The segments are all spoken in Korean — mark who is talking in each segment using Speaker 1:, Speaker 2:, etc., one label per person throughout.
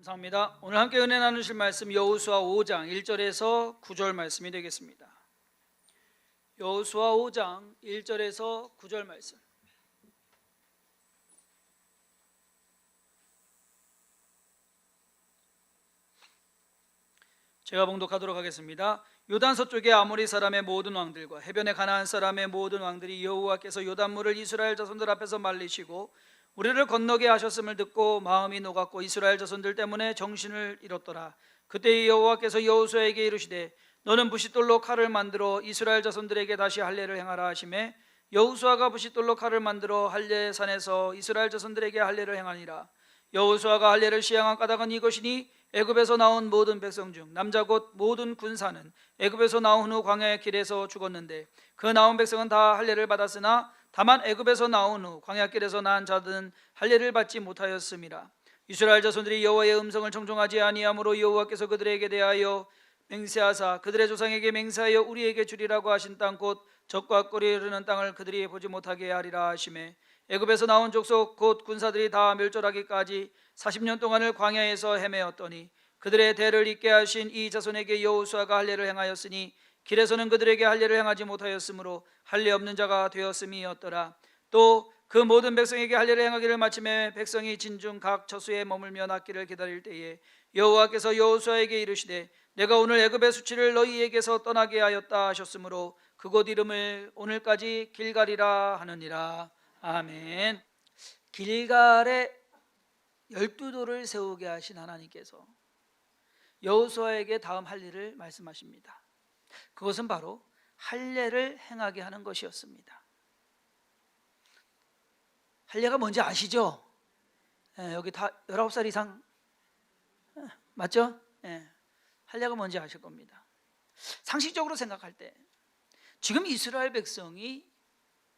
Speaker 1: 감사합니다. 오늘 함께 은혜 나누실 말씀 여호수아 5장 1절에서 9절 말씀이 되겠습니다. 여호수아 5장 1절에서 9절 말씀. 제가 봉독하도록 하겠습니다. 요단 서쪽의 아모리 사람의 모든 왕들과 해변의 가나안 사람의 모든 왕들이 여호와께서 요단물을 이스라엘 자손들 앞에서 말리시고 우리를 건너게 하셨음을 듣고 마음이 녹았고 이스라엘 자손들 때문에 정신을 잃었더라. 그때 여호와께서 여호수아에게 이르시되 너는 부싯돌로 칼을 만들어 이스라엘 자손들에게 다시 할례를 행하라 하시매 여호수아가 부싯돌로 칼을 만들어 할례 산에서 이스라엘 자손들에게 할례를 행하니라. 여호수아가 할례를 시행한 까닭은 이것이니 애굽에서 나온 모든 백성 중 남자 곧 모든 군사는 애굽에서 나온 후 광야의 길에서 죽었는데 그 나온 백성은 다 할례를 받았으나 다만 애굽에서 나온 후 광야길에서 난 자들은 할례를 받지 못하였음이라. 이스라엘 자손들이 여호와의 음성을 청종하지 아니하므로 여호와께서 그들에게 대하여 맹세하사 그들의 조상에게 맹세하여 우리에게 주리라고 하신 땅 곧 적과 꿀이 흐르는 땅을 그들이 보지 못하게 하리라 하시매 애굽에서 나온 족속 곧 군사들이 다 멸절하기까지 40년 동안을 광야에서 헤매었더니 그들의 대를 잇게 하신 이 자손에게 여호수아가 할례를 행하였으니 길에서는 그들에게 할례를 행하지 못하였으므로 할례 없는 자가 되었음이었더라. 또 그 모든 백성에게 할례를 행하기를 마침에 백성이 진중 각 처소에 머물며 낫기를 기다릴 때에 여호와께서 여호수아에게 이르시되 내가 오늘 애굽의 수치를 너희에게서 떠나게 하였다 하셨으므로 그곳 이름을 오늘까지 길갈이라 하느니라. 아멘. 길갈에 12돌을 세우게 하신 하나님께서 여호수아에게 다음 할 일을 말씀하십니다. 그것은 바로 할례를 행하게 하는 것이었습니다. 할례가 뭔지 아시죠? 여기 다 19살 이상 맞죠? 할례가 뭔지 아실 겁니다. 상식적으로 생각할 때 지금 이스라엘 백성이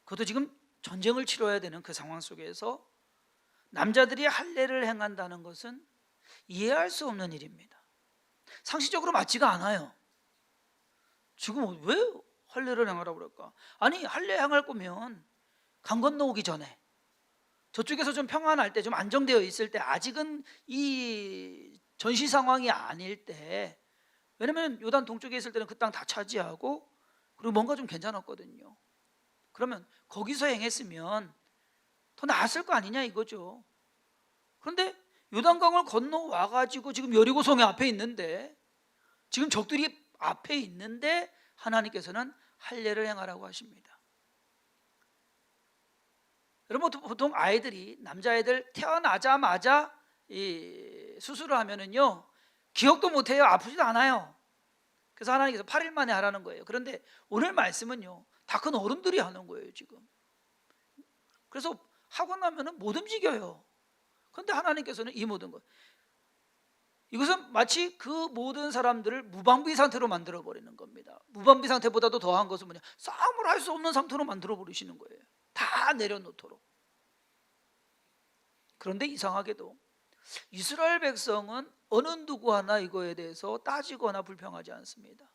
Speaker 1: 그것도 지금 전쟁을 치러야 되는 그 상황 속에서 남자들이 할례를 행한다는 것은 이해할 수 없는 일입니다. 상식적으로 맞지가 않아요. 지금 왜 할례를 행하라고 그럴까? 아니 할례 행할 거면 강 건너오기 전에 저쪽에서 좀 평안할 때 좀 안정되어 있을 때 아직은 이 전시 상황이 아닐 때, 왜냐면 요단 동쪽에 있을 때는 그 땅 다 차지하고 그리고 뭔가 좀 괜찮았거든요. 그러면 거기서 행했으면 더 나았을 거 아니냐 이거죠. 그런데 요단강을 건너와 가지고 지금 여리고성에 앞에 있는데 지금 적들이 앞에 있는데 하나님께서는 할례를 행하라고 하십니다. 여러분 보통 아이들이 남자애들 태어나자마자 이 수술을 하면은요 기억도 못해요. 아프지도 않아요. 그래서 하나님께서 8일 만에 하라는 거예요. 그런데 오늘 말씀은요 다 큰 어른들이 하는 거예요 지금. 그래서 하고 나면은 못 움직여요. 그런데 하나님께서는 이 모든 것, 이것은 마치 그 모든 사람들을 무방비 상태로 만들어 버리는 겁니다. 무방비 상태보다도 더한 것은 뭐냐, 싸움을 할 수 없는 상태로 만들어 버리시는 거예요. 다 내려놓도록. 그런데 이상하게도 이스라엘 백성은 어느 누구 하나 이거에 대해서 따지거나 불평하지 않습니다.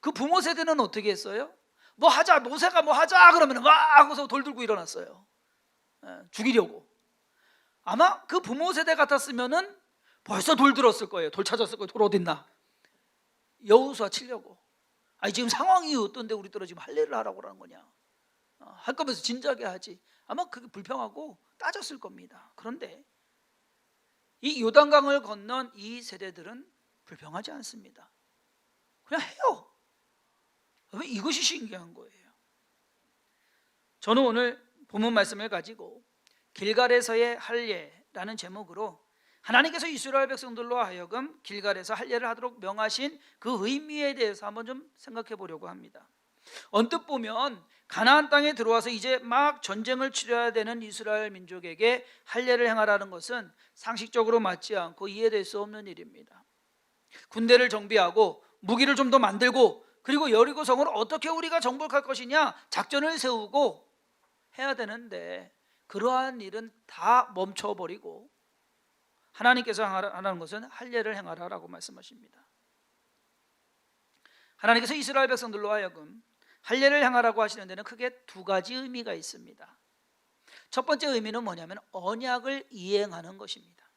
Speaker 1: 그 부모 세대는 어떻게 했어요? 뭐 하자, 모세가 뭐 하자 그러면 막 하고서 돌 들고 일어났어요. 죽이려고. 아마 그 부모 세대 같았으면은 벌써 돌 들었을 거예요. 돌 찾았을 거예요. 돌 어딨나? 여호수아 치려고. 아니 지금 상황이 어떤데 우리들은 지금 할례를 하라고 하는 거냐? 할 거면서 진작에 하지. 아마 그게 불평하고 따졌을 겁니다. 그런데 이 요단강을 건넌 이 세대들은 불평하지 않습니다. 그냥 해요. 이것이 신기한 거예요. 저는 오늘 본문 말씀을 가지고 길갈에서의 할례라는 제목으로 하나님께서 이스라엘 백성들로 하여금 길갈에서 할례를 하도록 명하신 그 의미에 대해서 한번 좀 생각해 보려고 합니다. 언뜻 보면 가나안 땅에 들어와서 이제 막 전쟁을 치러야 되는 이스라엘 민족에게 할례를 행하라는 것은 상식적으로 맞지 않고 이해될 수 없는 일입니다. 군대를 정비하고 무기를 좀 더 만들고 그리고 여리고성을 어떻게 우리가 정복할 것이냐 작전을 세우고 해야 되는데 그러한 일은 다 멈춰버리고 하나님께서 하라는 것은 할례를 행하라라고 말씀하십니다. 하나님께서 이스라엘 백성들로 하여금 할례를 행하라고 하시는 데는 크게 두 가지 의미가 있습니다. 첫 번째 의미는 뭐냐면 언약을 이행하는 것입니다.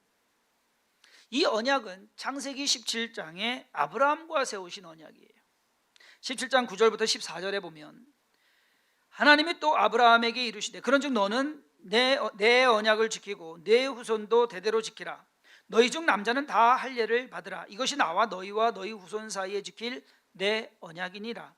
Speaker 1: 이 언약은 창세기 17장에 아브라함과 세우신 언약이에요. 17장 9절부터 14절에 보면 하나님이 또 아브라함에게 이르시되 그런즉 너는 내 언약을 지키고 내 후손도 대대로 지키라. 너희 중 남자는 다 할례를 받으라. 이것이 나와 너희와 너희 후손 사이에 지킬 내 언약이니라.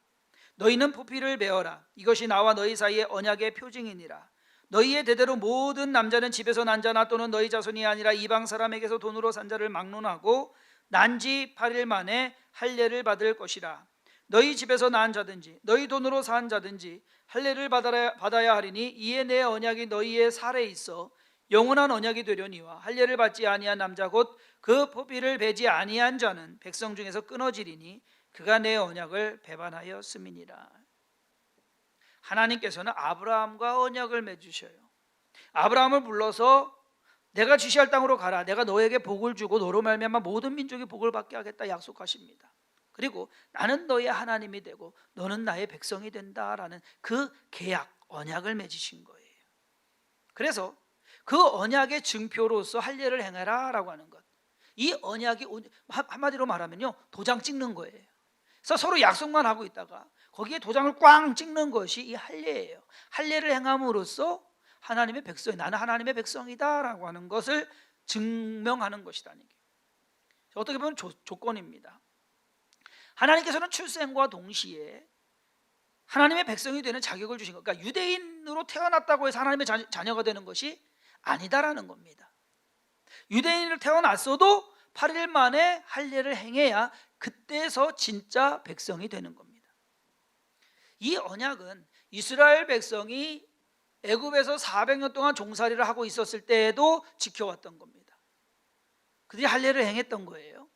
Speaker 1: 너희는 포피를 베어라. 이것이 나와 너희 사이의 언약의 표징이니라. 너희의 대대로 모든 남자는 집에서 난 자나 또는 너희 자손이 아니라 이방 사람에게서 돈으로 산 자를 막론하고 난지 8일 만에 할례를 받을 것이라. 너희 집에서 난 자든지 너희 돈으로 산 자든지 할례를 받아야 하리니 이에 내 언약이 너희의 살에 있어 영원한 언약이 되려니와 할례를 받지 아니한 남자 곧 그 포피를 베지 아니한 자는 백성 중에서 끊어지리니 그가 내 언약을 배반하였음이니라. 하나님께서는 아브라함과 언약을 맺으셔요. 아브라함을 불러서 내가 지시할 땅으로 가라. 내가 너에게 복을 주고 너로 말미암아 모든 민족이 복을 받게 하겠다 약속하십니다. 그리고 나는 너의 하나님이 되고 너는 나의 백성이 된다라는 그 계약, 언약을 맺으신 거예요. 그래서 그 언약의 증표로서 할례를 행해라 라고 하는 것. 이 언약이 한마디로 말하면요, 도장 찍는 거예요. 그래서 서로 약속만 하고 있다가 거기에 도장을 꽝 찍는 것이 이 할례예요. 할례를 행함으로써 하나님의 백성이, 나는 하나님의 백성이다 라고 하는 것을 증명하는 것이라는 게 어떻게 보면 조건입니다. 하나님께서는 출생과 동시에 하나님의 백성이 되는 자격을 주신 것, 그러니까 유대인으로 태어났다고 해서 하나님의 자녀가 되는 것이 아니다라는 겁니다. 유대인으로 태어났어도 8일 만에 할례를 행해야 그때서 진짜 백성이 되는 겁니다. 이 언약은 이스라엘 백성이 애굽에서 400년 동안 종살이를 하고 있었을 때에도 지켜왔던 겁니다. 그들이 할례를 행했던 거예요.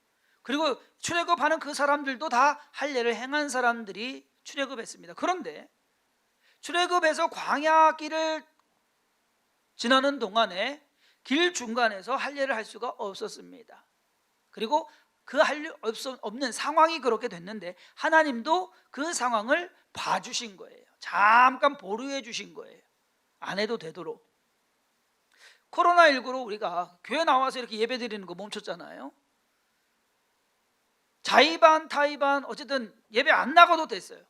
Speaker 1: 그리고 출애굽하는 그 사람들도 다 할례를 행한 사람들이 출애굽했습니다. 그런데 출애굽에서 광야 길을 지나는 동안에 길 중간에서 할례를 할 수가 없었습니다. 그리고 그 할례 없는 상황이 그렇게 됐는데 하나님도 그 상황을 봐주신 거예요. 잠깐 보류해 주신 거예요. 안 해도 되도록. 코로나19로 우리가 교회 나와서 이렇게 예배 드리는 거 멈췄잖아요. 자의반 타의반 어쨌든 예배 안 나가도 됐어요.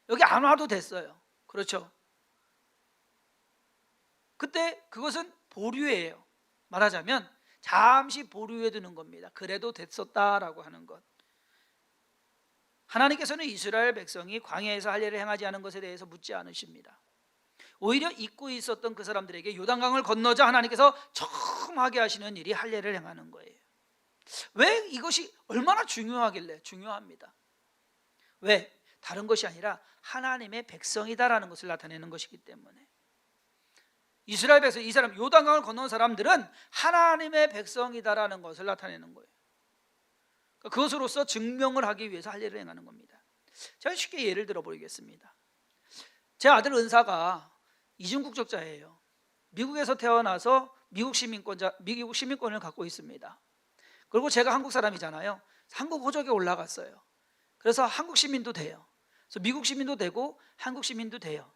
Speaker 1: 여기 안 와도 됐어요. 그렇죠? 그때 그것은 보류예요. 말하자면 잠시 보류해 두는 겁니다. 그래도 됐었다라고 하는 것. 하나님께서는 이스라엘 백성이 광야에서 할례를 행하지 않은 것에 대해서 묻지 않으십니다. 오히려 잊고 있었던 그 사람들에게 요단강을 건너자 하나님께서 처음 하게 하시는 일이 할례를 행하는 거예요. 왜 이것이 얼마나 중요하길래? 중요합니다. 왜? 다른 것이 아니라 하나님의 백성이다라는 것을 나타내는 것이기 때문에. 이스라엘 백성, 이 사람 요단강을 건너온 사람들은 하나님의 백성이다라는 것을 나타내는 거예요. 그것으로서 증명을 하기 위해서 할례를 행하는 겁니다. 제가 쉽게 예를 들어 보이겠습니다. 제 아들 은사가 이중 국적자예요. 미국에서 태어나서 미국 시민권을 갖고 있습니다. 그리고 제가 한국 사람이잖아요. 한국 호적에 올라갔어요. 그래서 한국 시민도 돼요. 그래서 미국 시민도 되고 한국 시민도 돼요.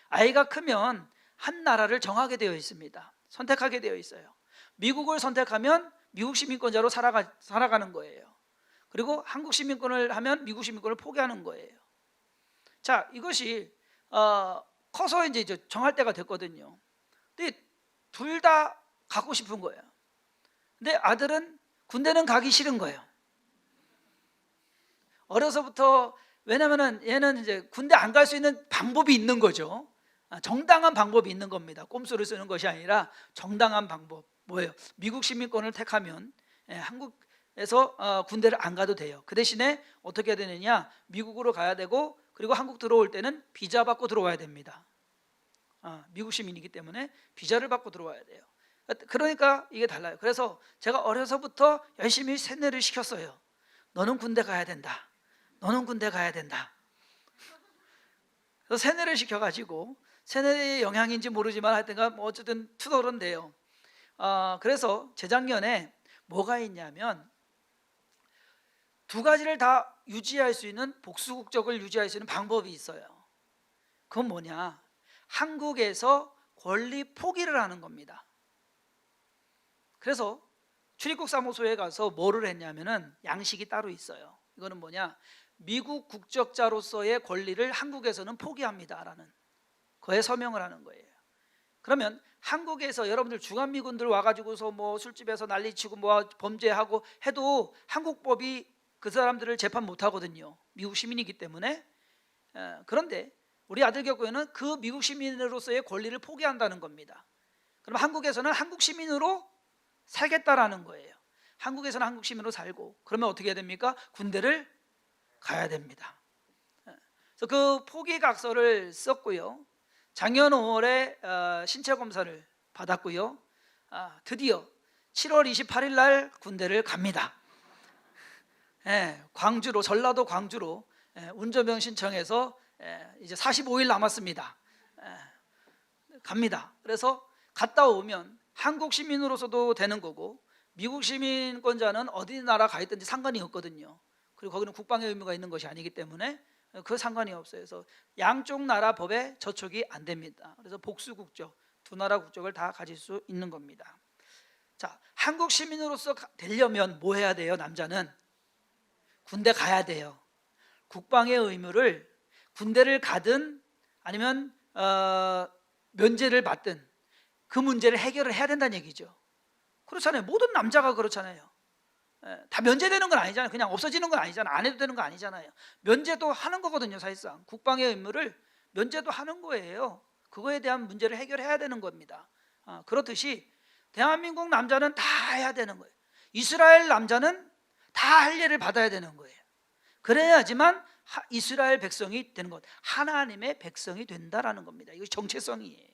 Speaker 1: 아이가 크면 한 나라를 정하게 되어 있습니다. 선택하게 되어 있어요. 미국을 선택하면 미국 시민권자로 살아가는 거예요. 그리고 한국 시민권을 하면 미국 시민권을 포기하는 거예요. 자, 이것이 커서 이제 정할 때가 됐거든요. 근데 둘 다 갖고 싶은 거예요. 근데 아들은 군대는 가기 싫은 거예요. 어려서부터. 왜냐면은 얘는 이제 군대 안 갈 수 있는 방법이 있는 거죠. 정당한 방법이 있는 겁니다. 꼼수를 쓰는 것이 아니라 정당한 방법. 뭐예요? 미국 시민권을 택하면 한국에서 군대를 안 가도 돼요. 그 대신에 어떻게 해야 되느냐? 미국으로 가야 되고, 그리고 한국 들어올 때는 비자 받고 들어와야 됩니다. 미국 시민이기 때문에 비자를 받고 들어와야 돼요. 그러니까 이게 달라요. 그래서 제가 어려서부터 열심히 세뇌를 시켰어요. 너는 군대 가야 된다. 너는 군대 가야 된다. 그래서 세뇌를 시켜가지고, 세뇌의 영향인지 모르지만 하여튼 뭐 어쨌든 투덜은데요. 그래서 재작년에 뭐가 있냐면 두 가지를 다 유지할 수 있는, 복수 국적을 유지할 수 있는 방법이 있어요. 그건 뭐냐? 한국에서 권리 포기를 하는 겁니다. 그래서 출입국 사무소에 가서 뭐를 했냐면은 양식이 따로 있어요. 이거는 뭐냐, 미국 국적자로서의 권리를 한국에서는 포기합니다라는 거에 서명을 하는 거예요. 그러면 한국에서 여러분들 주한미군들 와가지고서 뭐 술집에서 난리치고 뭐 범죄하고 해도 한국법이 그 사람들을 재판 못 하거든요. 미국 시민이기 때문에. 그런데 우리 아들 교회는 그 미국 시민으로서의 권리를 포기한다는 겁니다. 그럼 한국에서는 한국 시민으로 살겠다라는 거예요. 한국에서는 한국 시민으로 살고, 그러면 어떻게 해야 됩니까? 군대를 가야 됩니다. 그래서 그 포기각서를 썼고요. 작년 5월에 신체 검사를 받았고요. 드디어 7월 28일 날 군대를 갑니다. 광주로, 전라도 광주로 운전병 신청해서 이제 45일 남았습니다. 갑니다. 그래서 갔다 오면 한국 시민으로서도 되는 거고, 미국 시민권자는 어디 나라 가 있든지 상관이 없거든요. 그리고 거기는 국방의 의무가 있는 것이 아니기 때문에 그 상관이 없어요. 그래서 양쪽 나라 법에 저촉이 안 됩니다. 그래서 복수 국적, 두 나라 국적을 다 가질 수 있는 겁니다. 자, 한국 시민으로서 되려면 뭐 해야 돼요? 남자는 군대 가야 돼요. 국방의 의무를 군대를 가든 아니면 면제를 받든 그 문제를 해결을 해야 된다는 얘기죠. 그렇잖아요. 모든 남자가 그렇잖아요. 다 면제되는 건 아니잖아요. 그냥 없어지는 건 아니잖아요. 안 해도 되는 거 아니잖아요. 면제도 하는 거거든요. 사실상 국방의 의무를 면제도 하는 거예요. 그거에 대한 문제를 해결해야 되는 겁니다. 그렇듯이 대한민국 남자는 다 해야 되는 거예요. 이스라엘 남자는 다 할례를 받아야 되는 거예요. 그래야지만 이스라엘 백성이 되는 것, 하나님의 백성이 된다라는 겁니다. 이거 정체성이에요.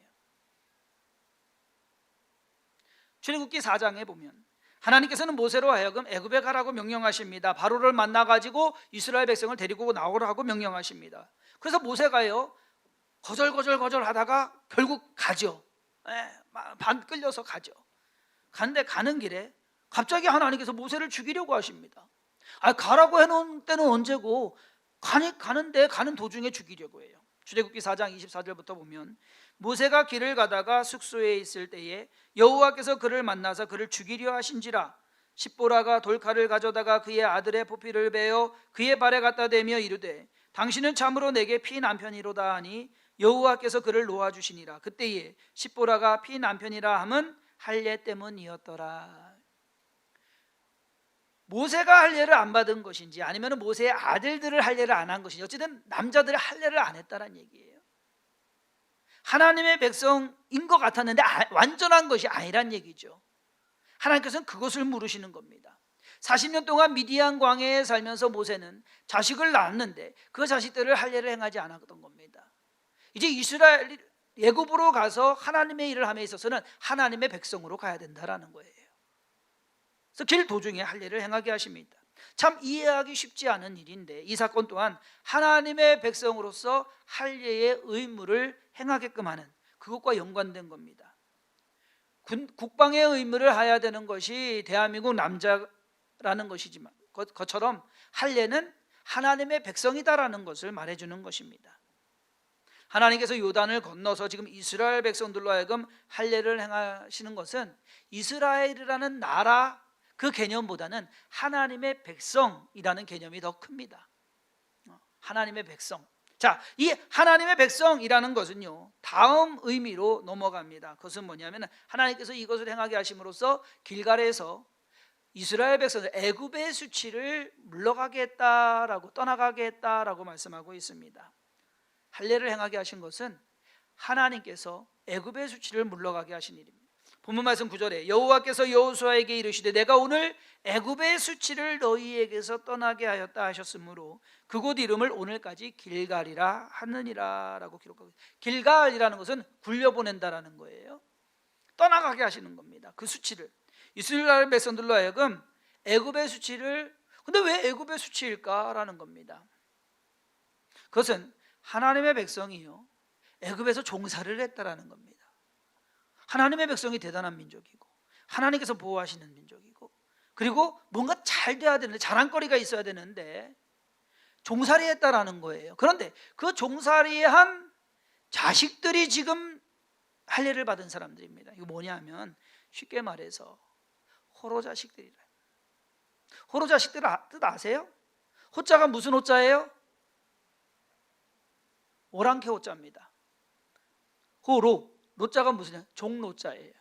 Speaker 1: 출애굽기 4장에 보면 하나님께서는 모세로 하여금 애굽에 가라고 명령하십니다. 바로를 만나가지고 이스라엘 백성을 데리고 나오라고 명령하십니다. 그래서 모세가요 거절거절 하다가 결국 가죠. 반 끌려서 가죠. 가는데 가는 길에 갑자기 하나님께서 모세를 죽이려고 하십니다. 가라고 해놓은 때는 언제고 가는데 가는 도중에 죽이려고 해요. 출애굽기 4장 24절부터 보면 모세가 길을 가다가 숙소에 있을 때에 여호와께서 그를 만나서 그를 죽이려 하신지라. 십보라가 돌칼을 가져다가 그의 아들의 포피를 베어 그의 발에 갖다 대며 이르되 당신은 참으로 내게 피 남편이로다 하니 여호와께서 그를 놓아주시니라. 그때에 십보라가 피 남편이라 함은 할례 때문이었더라. 모세가 할례를 안 받은 것인지 아니면 모세의 아들들을 할례를 안 한 것인지 어쨌든 남자들의 할례를 안 했다는 얘기예요. 하나님의 백성인 것 같았는데 완전한 것이 아니란 얘기죠. 하나님께서는 그것을 물으시는 겁니다. 40년 동안 미디안 광야에 살면서 모세는 자식을 낳았는데 그 자식들을 할례를 행하지 않았던 겁니다. 이제 이스라엘 애굽으로 가서 하나님의 일을 함에 있어서는 하나님의 백성으로 가야 된다라는 거예요. 그래서 길 도중에 할례를 행하게 하십니다. 참 이해하기 쉽지 않은 일인데 이 사건 또한 하나님의 백성으로서 할례의 의무를 행하게끔 하는 그것과 연관된 겁니다. 국방의 의무를 해야 되는 것이 대한민국 남자라는 것이지만 그것처럼 할례는 하나님의 백성이다라는 것을 말해주는 것입니다. 하나님께서 요단을 건너서 지금 이스라엘 백성들로 하여금 할례를 행하시는 것은 이스라엘이라는 나라 그 개념보다는 하나님의 백성이라는 개념이 더 큽니다. 하나님의 백성. 자, 이 하나님의 백성이라는 것은요 다음 의미로 넘어갑니다. 그것은 뭐냐면 하나님께서 이것을 행하게 하심으로써 길갈에서 이스라엘 백성들 애굽의 수치를 물러가게 했다라고 떠나가게 했다라고 말씀하고 있습니다. 할례를 행하게 하신 것은 하나님께서 애굽의 수치를 물러가게 하신 일입니다. 본문 말씀 9절에 여호와께서 여호수아에게 이르시되 내가 오늘 애굽의 수치를 너희에게서 떠나게 하였다 하셨으므로 그곳 이름을 오늘까지 길갈이라 하느니라 라고 기록하고 있습니다. 길갈이라는 것은 굴려보낸다라는 거예요. 떠나가게 하시는 겁니다. 그 수치를 이스라엘 백성들로 하여금 애굽의 수치를, 근데 왜 애굽의 수치일까라는 겁니다. 그것은 하나님의 백성이요 애굽에서 종살이를 했다라는 겁니다. 하나님의 백성이 대단한 민족이고 하나님께서 보호하시는 민족이고 그리고 뭔가 잘 돼야 되는데 자랑거리가 있어야 되는데 종살이 했다라는 거예요. 그런데 그 종살이한 자식들이 지금 할례를 받은 사람들입니다. 이거 뭐냐면 쉽게 말해서 호로 자식들이라. 호로 자식들 뜻 아세요? 호자가 무슨 호자예요? 오랑캐 호자입니다. 호로, 로자가 무슨 종로자예요.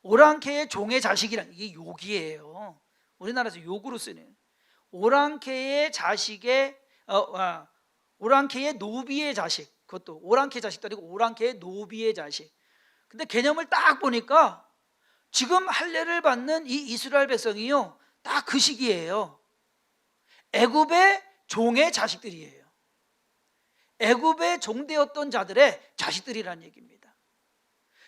Speaker 1: 오랑캐의 종의 자식이란 이게 욕이에요. 우리나라에서 욕으로 쓰는 오랑캐의 자식의 오랑캐의 노비의 자식, 그것도 오랑캐 자식도 아니고 오랑캐의 노비의 자식. 근데 개념을 딱 보니까 지금 할례를 받는 이 이스라엘 백성이요, 딱 그 시기예요. 애굽의 종의 자식들이에요. 애굽의 종되었던 자들의 자식들이라는 얘기입니다.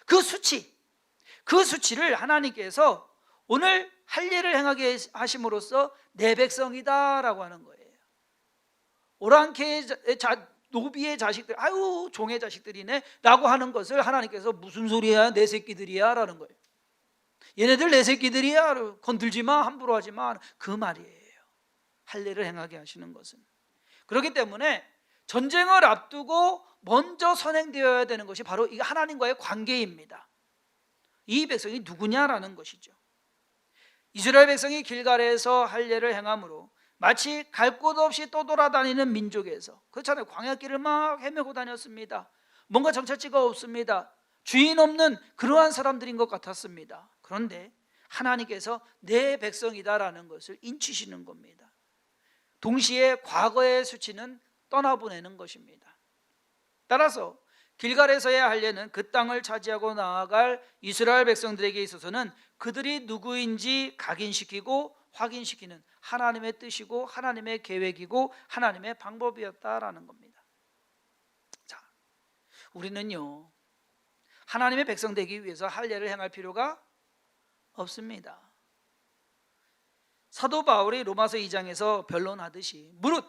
Speaker 1: 그 수치를 하나님께서 오늘 할례를 행하게 하심으로써 내 백성이다라고 하는 거예요. 오랑캐의 노비의 자식들, 아유 종의 자식들이네 라고 하는 것을 하나님께서 무슨 소리야, 내 새끼들이야 라는 거예요. 얘네들 내 새끼들이야, 건들지 마, 함부로 하지 마, 그 말이에요. 할례를 행하게 하시는 것은. 그렇기 때문에 전쟁을 앞두고 먼저 선행되어야 되는 것이 바로 이 하나님과의 관계입니다. 이 백성이 누구냐라는 것이죠. 이스라엘 백성이 길갈에서 할례를 행함으로 마치 갈 곳 없이 떠돌아다니는 민족에서, 그렇잖아요. 광야길을 막 헤매고 다녔습니다. 뭔가 정착지가 없습니다. 주인 없는 그러한 사람들인 것 같았습니다. 그런데 하나님께서 내 백성이다라는 것을 인치시는 겁니다. 동시에 과거의 수치는 떠나보내는 것입니다. 따라서 길갈에서의 할례는 그 땅을 차지하고 나아갈 이스라엘 백성들에게 있어서는 그들이 누구인지 각인시키고 확인시키는 하나님의 뜻이고 하나님의 계획이고 하나님의 방법이었다라는 겁니다. 자, 우리는요, 하나님의 백성 되기 위해서 할례를 행할 필요가 없습니다. 사도 바울이 로마서 2장에서 변론하듯이 무릇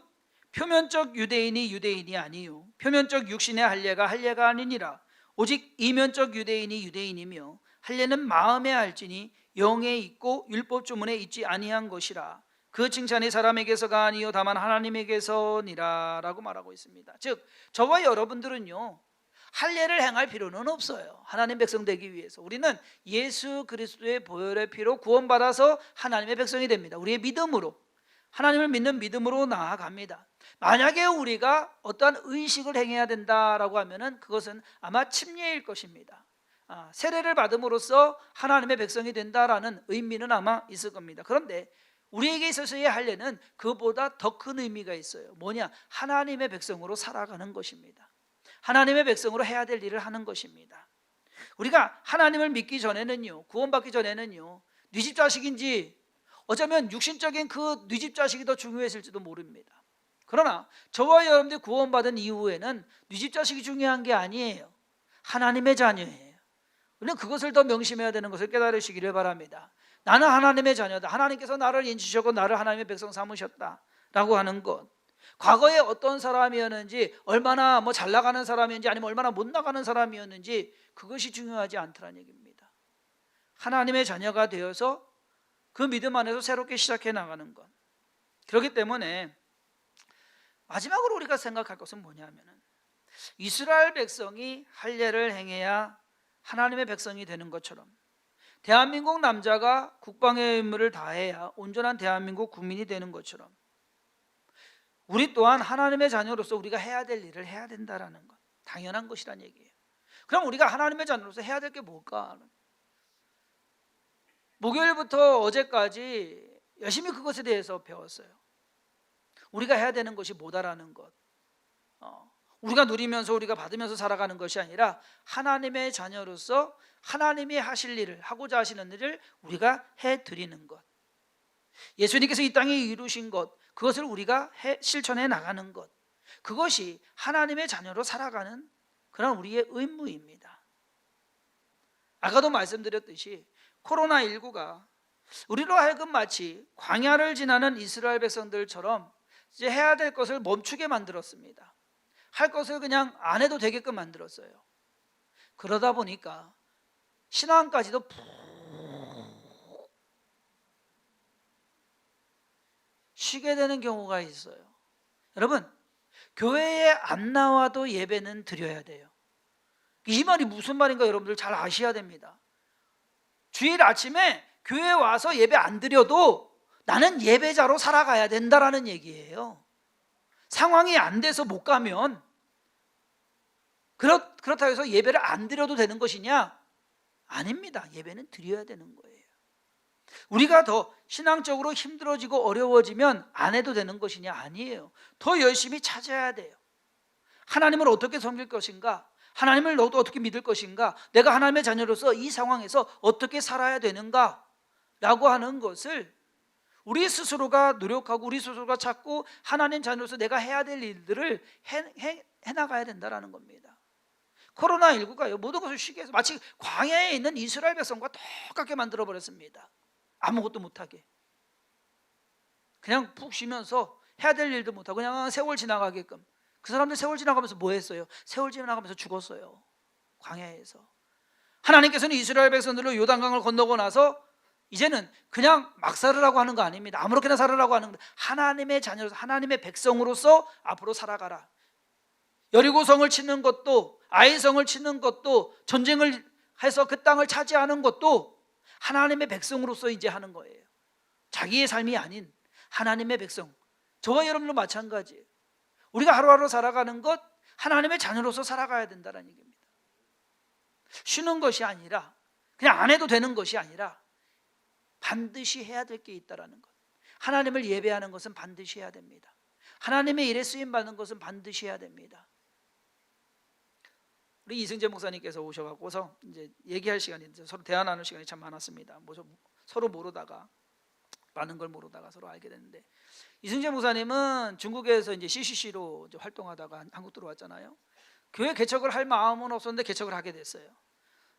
Speaker 1: 표면적 유대인이 유대인이 아니요 표면적 육신의 할례가 할례가 아니니라. 오직 이면적 유대인이 유대인이며 할례는 마음에 할지니 영에 있고 율법 주문에 있지 아니한 것이라. 그 칭찬이 사람에게서가 아니요 다만 하나님에게서니라 라고 말하고 있습니다. 즉 저와 여러분들은요, 할례를 행할 필요는 없어요. 하나님 백성 되기 위해서 우리는 예수 그리스도의 보혈의 피로 구원받아서 하나님의 백성이 됩니다. 우리의 믿음으로, 하나님을 믿는 믿음으로 나아갑니다. 만약에 우리가 어떠한 의식을 행해야 된다라고 하면은 그것은 아마 침례일 것입니다. 세례를 받음으로써 하나님의 백성이 된다라는 의미는 아마 있을 겁니다. 그런데 우리에게 있어서의 할례는 그보다 더 큰 의미가 있어요. 뭐냐? 하나님의 백성으로 살아가는 것입니다. 하나님의 백성으로 해야 될 일을 하는 것입니다. 우리가 하나님을 믿기 전에는요, 구원받기 전에는요, 네 집 자식인지 어쩌면 육신적인 그 네 집 자식이 더 중요했을지도 모릅니다. 그러나 저와 여러분들이 구원받은 이후에는 네 집 자식이 중요한 게 아니에요. 하나님의 자녀예요. 우리는 그것을 더 명심해야 되는 것을 깨달으시기를 바랍니다. 나는 하나님의 자녀다. 하나님께서 나를 인치셨고 나를 하나님의 백성 삼으셨다라고 하는 것. 과거에 어떤 사람이었는지, 얼마나 잘 나가는 사람이었는지 아니면 얼마나 못 나가는 사람이었는지 그것이 중요하지 않더라는 얘기입니다. 하나님의 자녀가 되어서 그 믿음 안에서 새롭게 시작해 나가는 것. 그렇기 때문에 마지막으로 우리가 생각할 것은 뭐냐면은 이스라엘 백성이 할례를 행해야 하나님의 백성이 되는 것처럼 대한민국 남자가 국방의 의무를 다해야 온전한 대한민국 국민이 되는 것처럼 우리 또한 하나님의 자녀로서 우리가 해야 될 일을 해야 된다라는 것, 당연한 것이란 얘기예요. 그럼 우리가 하나님의 자녀로서 해야 될 게 뭘까? 목요일부터 어제까지 열심히 그것에 대해서 배웠어요. 우리가 해야 되는 것이 뭐다라는 것, 우리가 누리면서 우리가 받으면서 살아가는 것이 아니라 하나님의 자녀로서 하나님이 하실 일을, 하고자 하시는 일을 우리가 해드리는 것, 예수님께서 이 땅에 이루신 것, 그것을 우리가 실천해 나가는 것, 그것이 하나님의 자녀로 살아가는 그런 우리의 의무입니다. 아까도 말씀드렸듯이 코로나19가 우리로 하여금 마치 광야를 지나는 이스라엘 백성들처럼 이제 해야 될 것을 멈추게 만들었습니다. 할 것을 그냥 안 해도 되게끔 만들었어요. 그러다 보니까 신앙까지도 푹 쉬게 되는 경우가 있어요. 여러분, 교회에 안 나와도 예배는 드려야 돼요. 이 말이 무슨 말인가 여러분들 잘 아셔야 됩니다. 주일 아침에 교회 와서 예배 안 드려도 나는 예배자로 살아가야 된다라는 얘기예요. 상황이 안 돼서 못 가면 그렇다고 해서 예배를 안 드려도 되는 것이냐? 아닙니다. 예배는 드려야 되는 거예요. 우리가 더 신앙적으로 힘들어지고 어려워지면 안 해도 되는 것이냐? 아니에요. 더 열심히 찾아야 돼요. 하나님을 어떻게 섬길 것인가? 하나님을 너도 어떻게 믿을 것인가? 내가 하나님의 자녀로서 이 상황에서 어떻게 살아야 되는가? 라고 하는 것을 우리 스스로가 노력하고 우리 스스로가 찾고 하나님 자녀로서 내가 해야 될 일들을 해나가야 된다는 겁니다. 코로나19가요 모든 것을 쉬게 해서 마치 광야에 있는 이스라엘 백성과 똑같게 만들어버렸습니다. 아무것도 못하게 그냥 푹 쉬면서 해야 될 일도 못하고 그냥 세월 지나가게끔. 그 사람들 세월 지나가면서 뭐 했어요? 세월 지나가면서 죽었어요. 광야에서. 하나님께서는 이스라엘 백성들로 요단강을 건너고 나서 이제는 그냥 막 살으라고 하는 거 아닙니다. 아무렇게나 살으라고 하는 거. 하나님의 자녀로서 하나님의 백성으로서 앞으로 살아가라. 여리고성을 치는 것도 아이성을 치는 것도 전쟁을 해서 그 땅을 차지하는 것도 하나님의 백성으로서 이제 하는 거예요. 자기의 삶이 아닌 하나님의 백성. 저와 여러분도 마찬가지예요. 우리가 하루하루 살아가는 것 하나님의 자녀로서 살아가야 된다는 얘기입니다. 쉬는 것이 아니라 그냥 안 해도 되는 것이 아니라 반드시 해야 될 게 있다는 것. 하나님을 예배하는 것은 반드시 해야 됩니다. 하나님의 일에 쓰임받는 것은 반드시 해야 됩니다. 우리 이승재 목사님께서 오셔갖고서 이제 얘기할 시간이 서로 대화 나눌 시간이 참 많았습니다. 서로 모르다가 많은 걸 모르다가 서로 알게 됐는데, 이승재 목사님은 중국에서 이제 CCC로 이제 활동하다가 한국 들어왔잖아요. 교회 개척을 할 마음은 없었는데 개척을 하게 됐어요.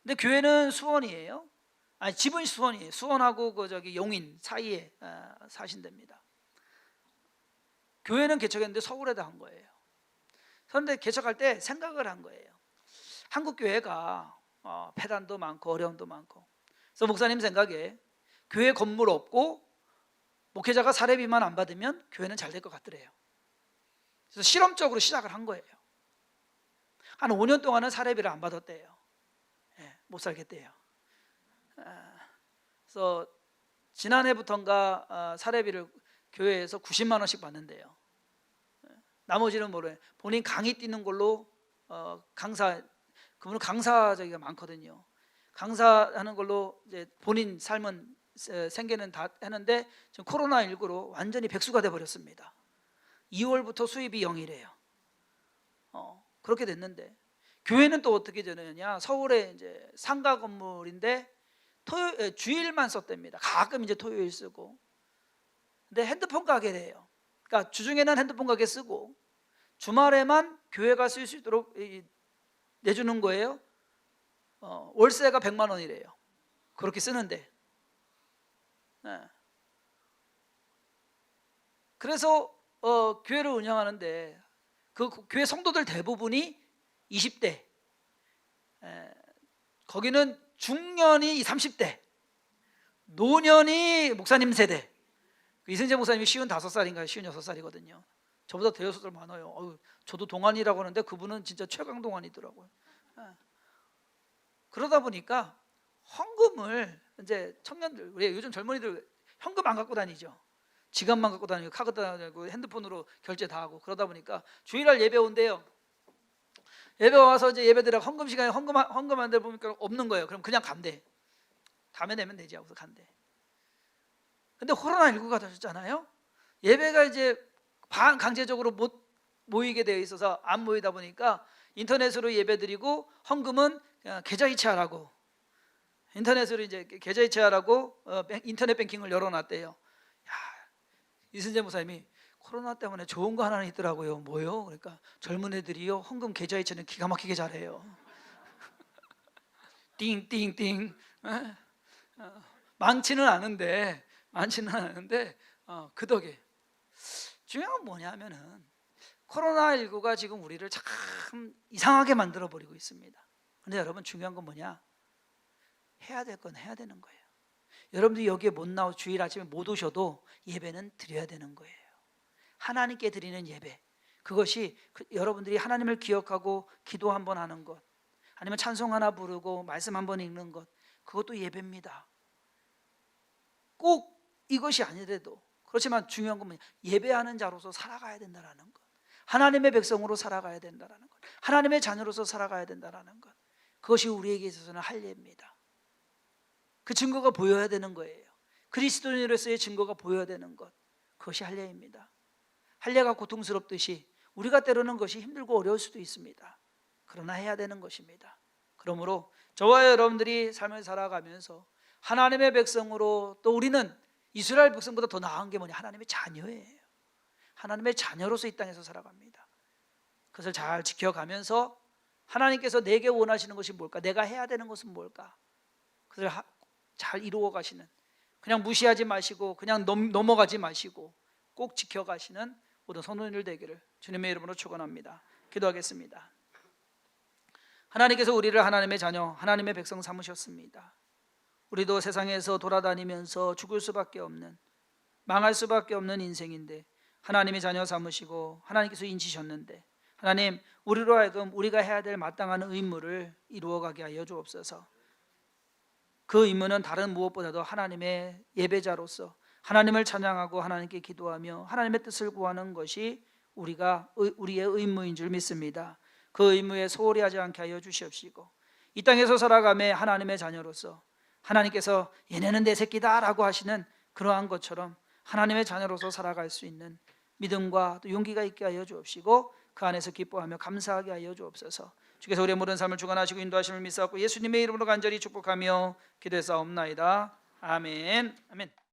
Speaker 1: 근데 교회는 수원이에요. 아니 집은 수원이에요. 수원하고 그 저기 용인 사이에 사신답니다. 교회는 개척했는데 서울에다 한 거예요. 그런데 개척할 때 생각을 한 거예요. 한국 교회가 폐단도 많고 어려움도 많고, 그래서 목사님 생각에 교회 건물 없고 목회자가 사례비만 안 받으면 교회는 잘 될 것 같더래요. 그래서 실험적으로 시작을 한 거예요. 한 5년 동안은 사례비를 안 받았대요. 못 살겠대요. 그래서 지난해부터인가 사례비를 교회에서 90만 원씩 받는데요. 나머지는 모르요. 본인 강의 뛰는 걸로 그분은 강사적이가 많거든요. 강사하는 걸로 이제 본인 삶은 생계는 다 했는데 지금 코로나19로 완전히 백수가 돼 버렸습니다. 2월부터 수입이 0이래요. 그렇게 됐는데 교회는 또 어떻게 되느냐? 서울에 이제 상가 건물인데 주일만 썼답니다. 가끔 이제 토요일 쓰고. 근데 핸드폰 가게래요. 그러니까 주중에는 핸드폰 가게 쓰고 주말에만 교회가 쓸 수 있도록 내주는 거예요. 월세가 100만 원이래요. 그렇게 쓰는데. 그래서 교회를 운영하는데 그 교회 성도들 대부분이 20대, 거기는 중년이 30대, 노년이 목사님 세대. 이승재 목사님이 55살인가요? 56살이거든요. 저보다 대여섯 살 많아요. 저도 동안이라고 하는데 그분은 진짜 최강 동안이더라고요. 그러다 보니까 헌금을 이제 청년들, 우리 요즘 젊은이들 현금 안 갖고 다니죠. 지갑만 갖고 다니고 카드 다니고 핸드폰으로 결제 다 하고 그러다 보니까 주일날 예배 온대요. 예배 와서 이제 예배 드리고 헌금 시간에 헌금 안 돼 보니까 없는 거예요. 그럼 그냥 간대. 다음에 내면 되지 하고서 간대. 근데 코로나19가 터졌잖아요. 예배가 이제 반강제적으로 못 모이게 되어 있어서 안 모이다 보니까 인터넷으로 예배 드리고 헌금은 그냥 계좌이체하라고, 인터넷으로 이제 계좌이체하라고 인터넷 뱅킹을 열어놨대요. 이순재 목사님이 코로나 때문에 좋은 거 하나는 있더라고요. 뭐요? 그러니까 젊은 애들이요 헌금 계좌이체는 기가 막히게 잘해요. 띵띵띵. 많지는 않은데 그 덕에. 중요한 건 뭐냐면은 코로나19가 지금 우리를 참 이상하게 만들어 버리고 있습니다. 근데 여러분 중요한 건 뭐냐? 해야 될 건 해야 되는 거예요. 여러분들이 여기에 못 나오 주일 아침에 못 오셔도 예배는 드려야 되는 거예요. 하나님께 드리는 예배, 그것이 여러분들이 하나님을 기억하고 기도 한번 하는 것, 아니면 찬송 하나 부르고 말씀 한번 읽는 것, 그것도 예배입니다. 꼭 이것이 아니래도 그렇지만 중요한 건 뭐냐? 예배하는 자로서 살아가야 된다는 것, 하나님의 백성으로 살아가야 된다는 것, 하나님의 자녀로서 살아가야 된다는 것, 그것이 우리에게 있어서는 할례입니다. 그 증거가 보여야 되는 거예요. 그리스도인으로서의 증거가 보여야 되는 것, 그것이 할례입니다. 할례가 고통스럽듯이 우리가 때로는 것이 힘들고 어려울 수도 있습니다. 그러나 해야 되는 것입니다. 그러므로 저와 여러분들이 삶을 살아가면서 하나님의 백성으로, 또 우리는 이스라엘 백성보다 더 나은 게 뭐냐? 하나님의 자녀예요. 하나님의 자녀로서 이 땅에서 살아갑니다. 그것을 잘 지켜가면서 하나님께서 내게 원하시는 것이 뭘까? 내가 해야 되는 것은 뭘까? 그것을 잘 이루어 가시는, 그냥 무시하지 마시고 그냥 넘어가지 마시고 꼭 지켜가시는 모든 선원들 되기를 주님의 이름으로 축원합니다. 기도하겠습니다. 하나님께서 우리를 하나님의 자녀, 하나님의 백성 삼으셨습니다. 우리도 세상에서 돌아다니면서 죽을 수밖에 없는, 망할 수밖에 없는 인생인데 하나님의 자녀 삼으시고 하나님께서 인치셨는데, 하나님, 우리로 하여금 우리가 해야 될 마땅한 의무를 이루어가게 하여 주옵소서. 그 의무는 다른 무엇보다도 하나님의 예배자로서 하나님을 찬양하고 하나님께 기도하며 하나님의 뜻을 구하는 것이 우리의 의무인 줄 믿습니다. 그 의무에 소홀히 하지 않게 하여 주시옵시고, 이 땅에서 살아가며 하나님의 자녀로서 하나님께서 얘네는 내 새끼다 라고 하시는 그러한 것처럼 하나님의 자녀로서 살아갈 수 있는 믿음과 또 용기가 있게 하여 주옵시고, 그 안에서 기뻐하며 감사하게 하여 주옵소서. 주께서 우리의 모든 삶을 주관하시고 인도하심을 믿사옵고 예수님의 이름으로 간절히 축복하며 기도했사옵나이다. 아멘. 아멘.